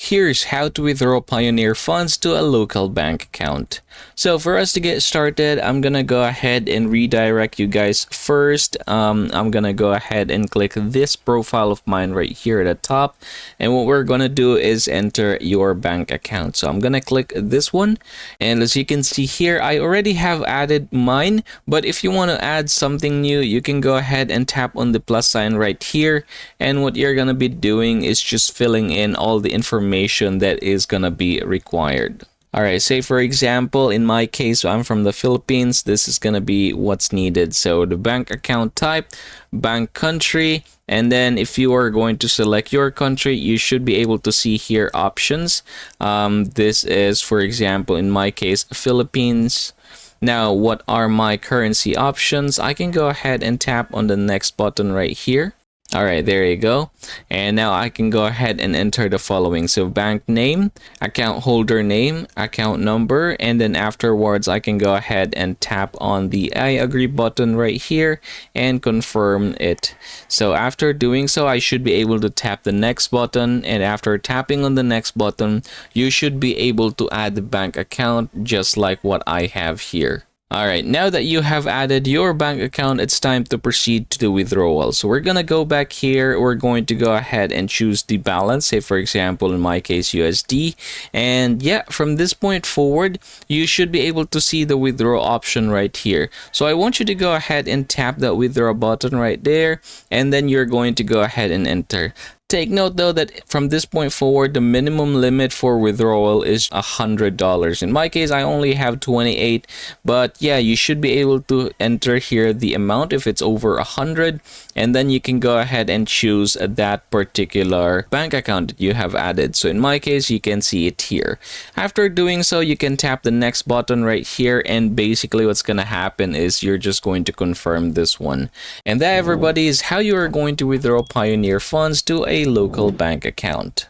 Here's how to withdraw Payoneer funds to a local bank account. So for us to get started, I'm gonna go ahead and redirect you guys first. I'm gonna go ahead and click this profile of mine right here at the top, and what we're gonna do is enter your bank account. So I'm gonna click this one, and as you can see here, I already have added mine, but if you want to add something new, you can go ahead and tap on the plus sign right here, and what you're gonna be doing is just filling in all the information that is gonna be required. Alright, say for example, in my case, I'm from the Philippines. This is gonna be what's needed. So the bank account type, bank country, and then if you are going to select your country, you should be able to see here options. This is, for example, in my case, Philippines. Now, what are my currency options? I can go ahead and tap on the next button right here. All right, there you go. And now I can go ahead and enter the following. So bank name, account holder name, account number, and then afterwards I can go ahead and tap on the I agree button right here and confirm it. So after doing so, I should be able to tap the next button, and after tapping on the next button, you should be able to add the bank account just like what I have here. Alright, now that you have added your bank account, it's time to proceed to the withdrawal. So we're gonna go back here. We're going to go ahead and choose the balance, say for example, in my case, USD. And yeah, from this point forward, you should be able to see the withdraw option right here. So I want you to go ahead and tap that withdraw button right there, and then you're going to go ahead and enter. Take note though that from this point forward, the minimum limit for withdrawal is $100. In my case, I only have 28, but yeah, you should be able to enter here the amount if it's over 100, and then you can go ahead and choose that particular bank account that you have added. So in my case, you can see it here. After doing so, you can tap the next button right here, and basically what's gonna happen is you're just going to confirm this one. And that, everybody, is how you are going to withdraw Payoneer funds to a local bank account.